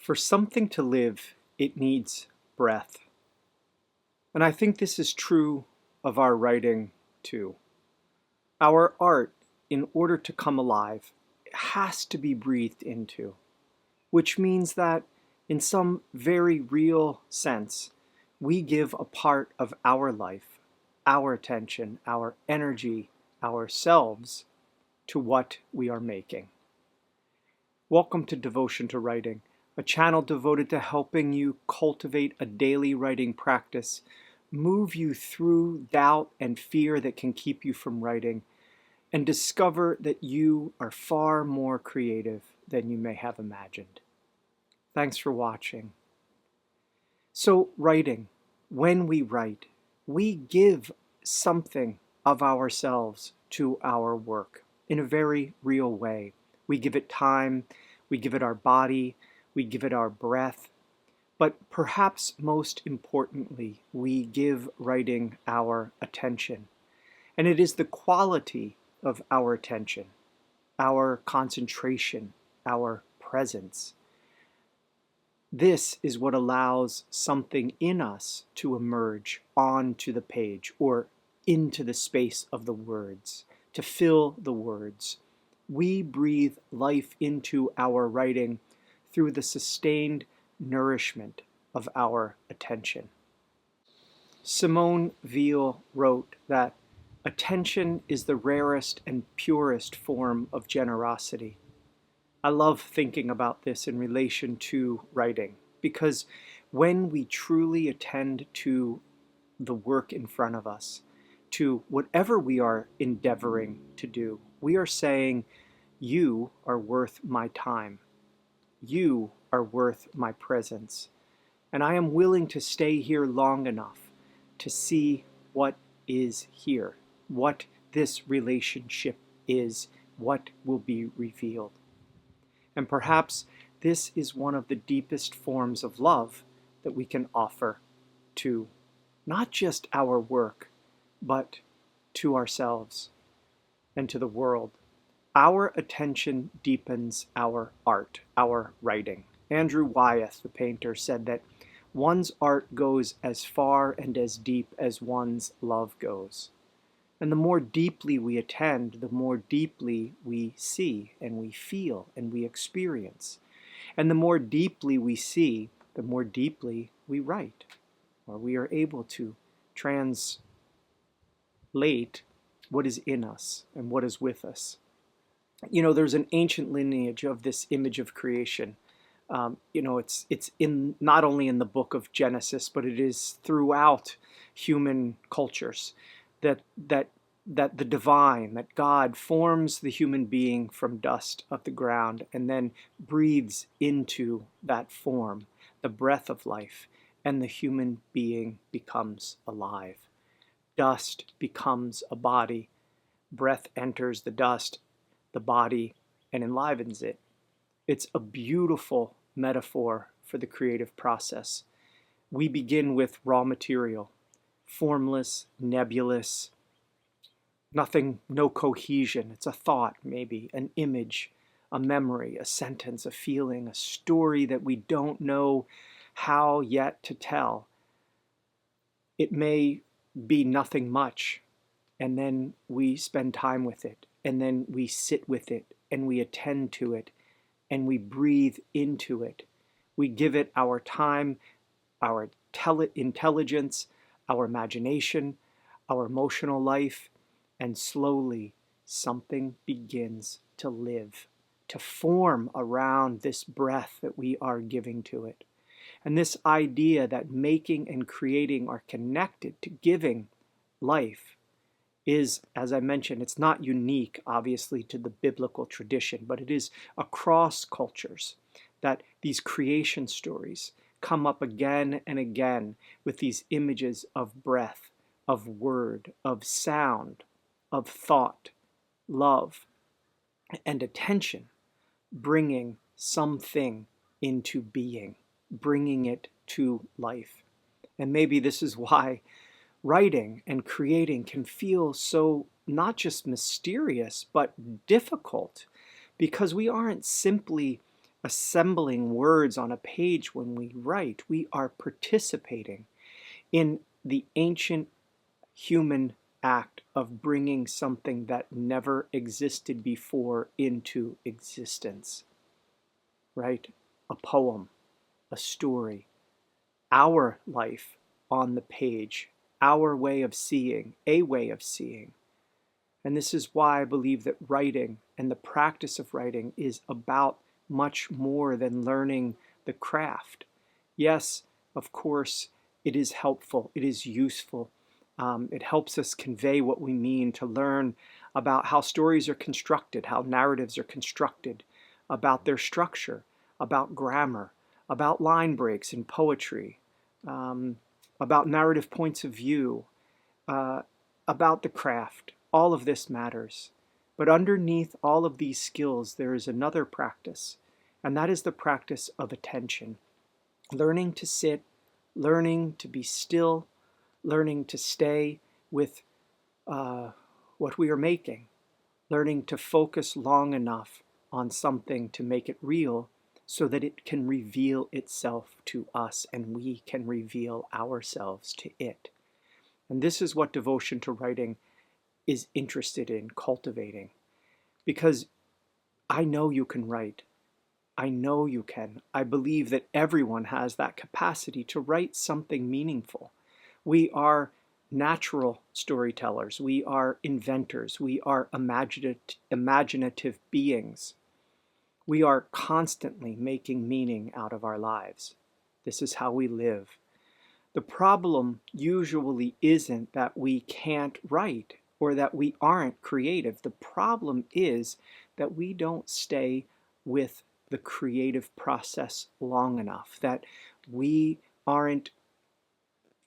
For something to live, it needs breath. And I think this is true of our writing too. Our art, in order to come alive, has to be breathed into, which means that in some very real sense, we give a part of our life, our attention, our energy, ourselves to what we are making. Welcome to Devotion to Writing, a channel devoted to helping you cultivate a daily writing practice, move you through doubt and fear that can keep you from writing, and discover that you are far more creative than you may have imagined. Thanks for watching. So, writing. When we write, we give something of ourselves to our work in a very real way. We give it time, we give it our body, we give it our breath, but perhaps most importantly, we give writing our attention. And it is the quality of our attention, our concentration, our presence. This is what allows something in us to emerge onto the page or into the space of the words, to fill the words. We breathe life into our writing through the sustained nourishment of our attention. Simone Weil wrote that attention is the rarest and purest form of generosity. I love thinking about this in relation to writing, because when we truly attend to the work in front of us, to whatever we are endeavoring to do, we are saying, you are worth my time. You are worth my presence. And I am willing to stay here long enough to see what is here, what this relationship is, what will be revealed. And perhaps this is one of the deepest forms of love that we can offer to not just our work, but to ourselves and to the world. Our attention deepens our art, our writing. Andrew Wyeth, the painter, said that one's art goes as far and as deep as one's love goes. And the more deeply we attend, the more deeply we see and we feel and we experience. And the more deeply we see, the more deeply we write, or we are able to translate what is in us and what is with us. You know, there's an ancient lineage of this image of creation. It's in not only in the book of Genesis, but it is throughout human cultures. That the divine, that God forms the human being from dust of the ground and then breathes into that form the breath of life, and the human being becomes alive. Dust becomes a body. Breath enters the dust, the body, and enlivens it. It's a beautiful metaphor for the creative process. We begin with raw material, formless, nebulous, nothing, no cohesion. It's a thought, maybe, an image, a memory, a sentence, a feeling, a story that we don't know how yet to tell. It may be nothing much, and then we spend time with it, and then we sit with it, and we attend to it, and we breathe into it. We give it our time, our intelligence, our imagination, our emotional life, and slowly something begins to live, to form around this breath that we are giving to it. And this idea that making and creating are connected to giving life is, as I mentioned, it's not unique, obviously, to the biblical tradition, but it is across cultures that these creation stories come up again and again with these images of breath, of word, of sound, of thought, love, and attention, bringing something into being, bringing it to life. And maybe this is why writing and creating can feel so not just mysterious, but difficult, because we aren't simply assembling words on a page when we write, we are participating in the ancient human act of bringing something that never existed before into existence, right? A poem, a story, our life on the page, our way of seeing, a way of seeing. And this is why I believe that writing and the practice of writing is about much more than learning the craft. Yes, of course, it is helpful, it is useful. It helps us convey what we mean, to learn about how stories are constructed, how narratives are constructed, about their structure, about grammar, about line breaks in poetry, about narrative points of view, uh, about the craft. All of this matters. But underneath all of these skills, there is another practice, and that is the practice of attention. Learning to sit, learning to be still, learning to stay with what we are making, learning to focus long enough on something to make it real so that it can reveal itself to us and we can reveal ourselves to it. And this is what devotion to writing is interested in cultivating. Because I know you can write. I know you can. I believe that everyone has that capacity to write something meaningful. We are natural storytellers. We are inventors. We are imaginative beings. We are constantly making meaning out of our lives. This is how we live. The problem usually isn't that we can't write or that we aren't creative. The problem is that we don't stay with the creative process long enough, that we aren't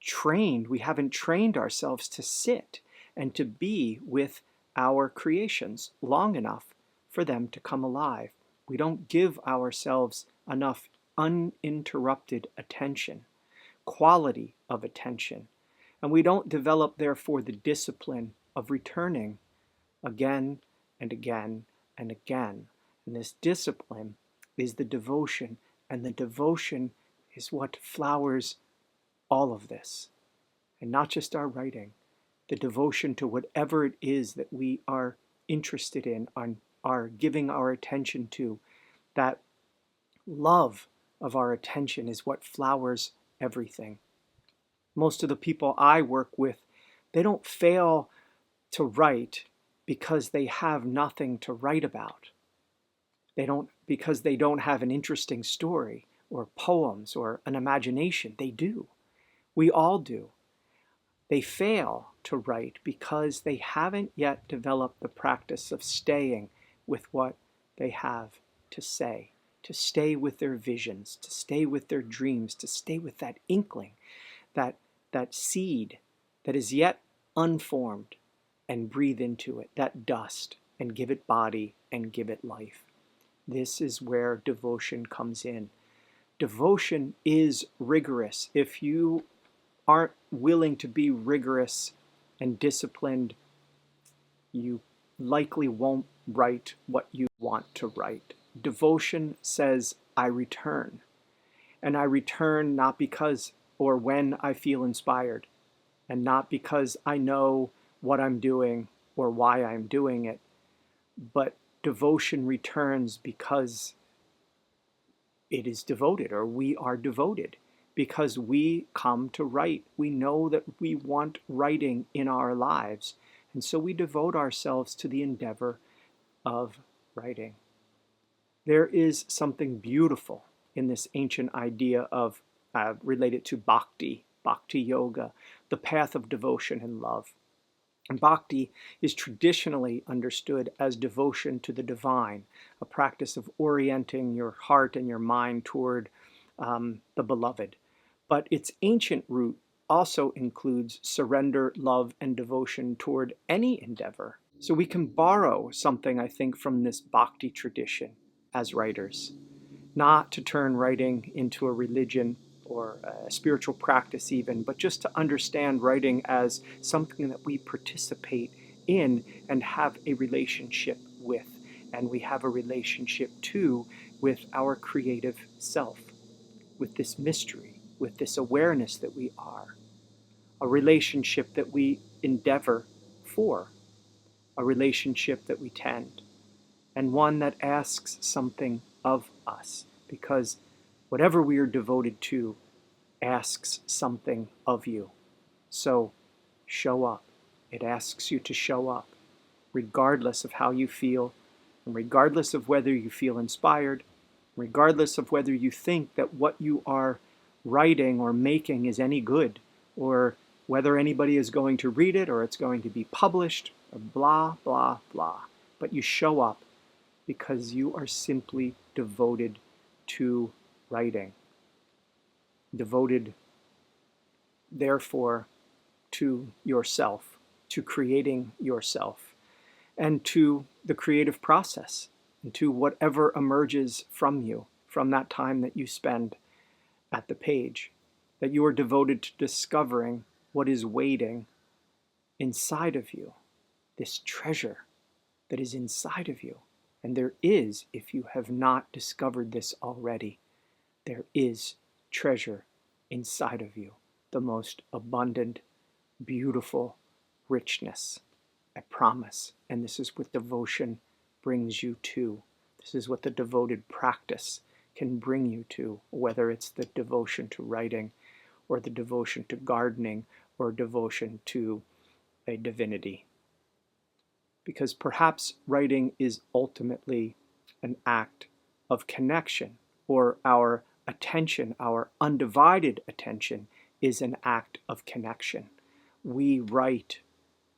trained, we haven't trained ourselves to sit and to be with our creations long enough for them to come alive. We don't give ourselves enough uninterrupted attention, quality of attention. And we don't develop, therefore, the discipline of returning again and again and again. And this discipline is the devotion, and the devotion is what flowers all of this. And not just our writing, the devotion to whatever it is that we are interested in, are giving our attention to. That love of our attention is what flowers everything. Most of the people I work with, they don't fail to write because they have nothing to write about. They don't, because they don't have an interesting story or poems or an imagination. They do. We all do. They fail to write because they haven't yet developed the practice of staying with what they have to say, to stay with their visions, to stay with their dreams, to stay with that inkling, that seed that is yet unformed, and breathe into it, that dust, and give it body and give it life. This is where devotion comes in. Devotion is rigorous. If you aren't willing to be rigorous and disciplined, you likely won't write what you want to write. Devotion says, I return. And I return not because or when I feel inspired, and not because I know what I'm doing or why I'm doing it, but devotion returns because it is devoted, or we are devoted, because we come to write. We know that we want writing in our lives, and so we devote ourselves to the endeavor of writing. There is something beautiful in this ancient idea of related to bhakti yoga, the path of devotion and love. And bhakti is traditionally understood as devotion to the divine, a practice of orienting your heart and your mind toward the beloved. But its ancient root also includes surrender, love, and devotion toward any endeavor. So we can borrow something, I think, from this bhakti tradition as writers, not to turn writing into a religion or a spiritual practice even, but just to understand writing as something that we participate in and have a relationship with. And we have a relationship too with our creative self, with this mystery, with this awareness that we are. A relationship that we endeavor for, a relationship that we tend, and one that asks something of us, because whatever we are devoted to asks something of you. So show up. It asks you to show up, regardless of how you feel, and regardless of whether you feel inspired, regardless of whether you think that what you are writing or making is any good, or whether anybody is going to read it or it's going to be published, or blah, blah, blah. But you show up because you are simply devoted to writing. Devoted, therefore, to yourself, to creating yourself, and to the creative process, and to whatever emerges from you from that time that you spend at the page, that you are devoted to discovering what is waiting inside of you, this treasure that is inside of you. And there is, if you have not discovered this already, there is treasure inside of you, the most abundant, beautiful richness, I promise. And this is what devotion brings you to. This is what the devoted practice can bring you to, whether it's the devotion to writing or the devotion to gardening or devotion to a divinity. Because perhaps writing is ultimately an act of connection, or our attention, our undivided attention, is an act of connection. We write,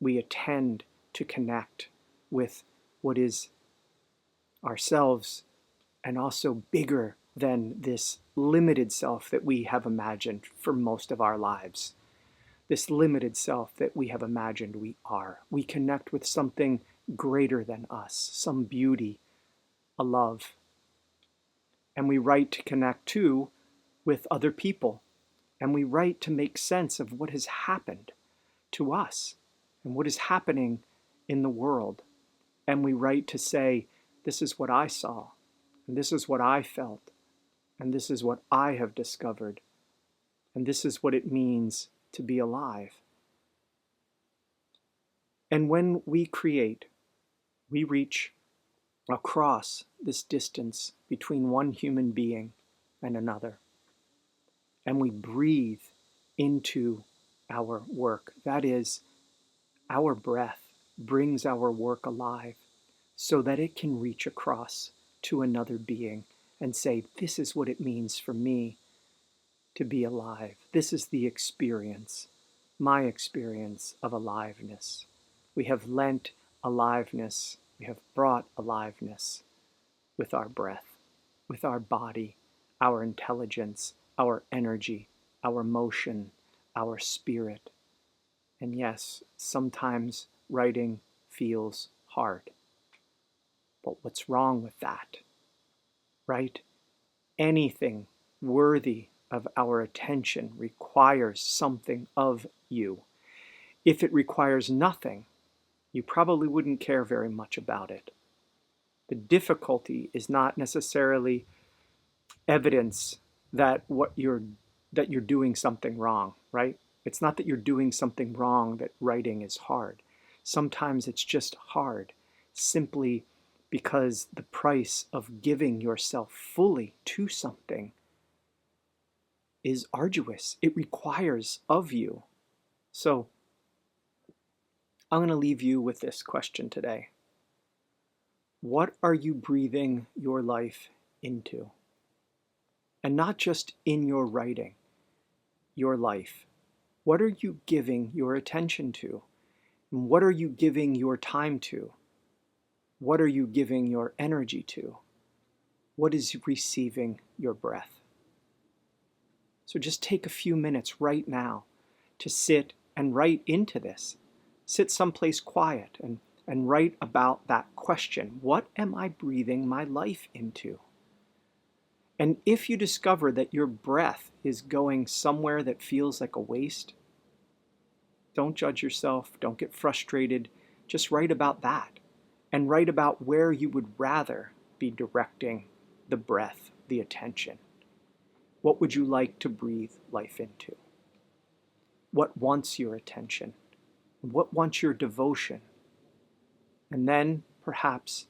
we attend to connect with what is ourselves, and also bigger than this limited self that we have imagined for most of our lives. This limited self that we have imagined we are. We connect with something greater than us, some beauty, a love. And we write to connect too with other people. And we write to make sense of what has happened to us and what is happening in the world. And we write to say, this is what I saw, and this is what I felt, and this is what I have discovered, and this is what it means to be alive. And when we create, we reach across this distance between one human being and another. And we breathe into our work. That is, our breath brings our work alive so that it can reach across to another being and say, this is what it means for me to be alive. This is the experience, my experience of aliveness. We have lent aliveness, we have brought aliveness with our breath, with our body, our intelligence, our energy, our motion, our spirit. And yes, sometimes writing feels hard. But what's wrong with that? Right? Anything worthy of our attention requires something of you. If it requires nothing, you probably wouldn't care very much about it. The difficulty is not necessarily evidence that that you're doing something wrong, right? It's not that you're doing something wrong that writing is hard. Sometimes it's just hard simply because the price of giving yourself fully to something is arduous. It requires of you. So I'm going to leave you with this question today. What are you breathing your life into? And not just in your writing, your life. What are you giving your attention to? And what are you giving your time to? What are you giving your energy to? What is receiving your breath? So just take a few minutes right now to sit and write into this. Sit someplace quiet and write about that question. What am I breathing my life into? And if you discover that your breath is going somewhere that feels like a waste, don't judge yourself, don't get frustrated, just write about that. and write about where you would rather be directing the breath, the attention. What would you like to breathe life into? What wants your attention? What wants your devotion? And then, perhaps,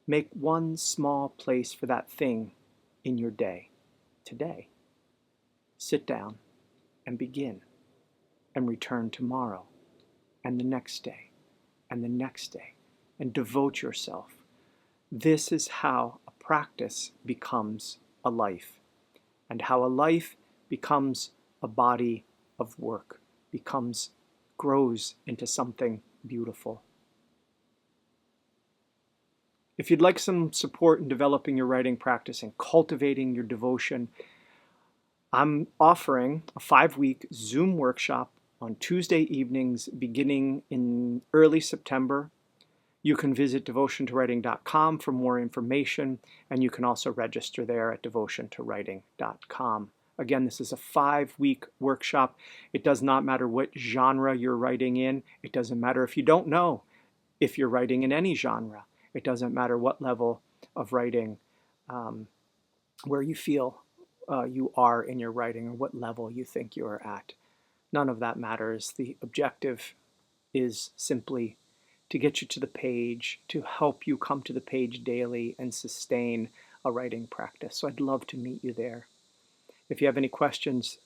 make one small place for that thing in your day today. Sit down and begin, and return tomorrow, and the next day, and the next day, and devote yourself. This is how a practice becomes a life, and how a life becomes a body of work, grows into something beautiful. If you'd like some support in developing your writing practice and cultivating your devotion, I'm offering a 5-week Zoom workshop on Tuesday evenings beginning in early September. You can visit devotiontowriting.com for more information, and you can also register there at devotiontowriting.com. Again, this is a 5-week workshop. It does not matter what genre you're writing in. It doesn't matter if you don't know if you're writing in any genre. It doesn't matter what level of writing, where you feel you are in your writing, or what level you think you are at. None of that matters. The objective is simply to get you to the page, to help you come to the page daily and sustain a writing practice. So I'd love to meet you there. If you have any questions,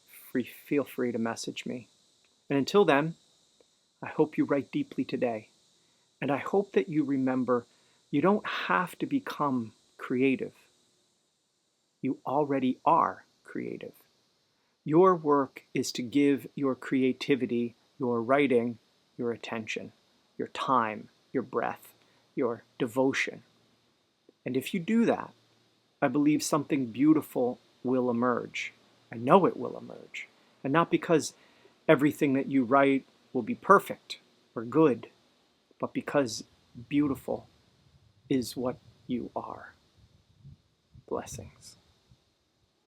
feel free to message me. And until then, I hope you write deeply today. And I hope that you remember you don't have to become creative. You already are creative. Your work is to give your creativity, your writing, your attention, your time, your breath, your devotion. And if you do that, I believe something beautiful will emerge. I know it will emerge. And not because everything that you write will be perfect or good, but because beautiful is what you are. Blessings.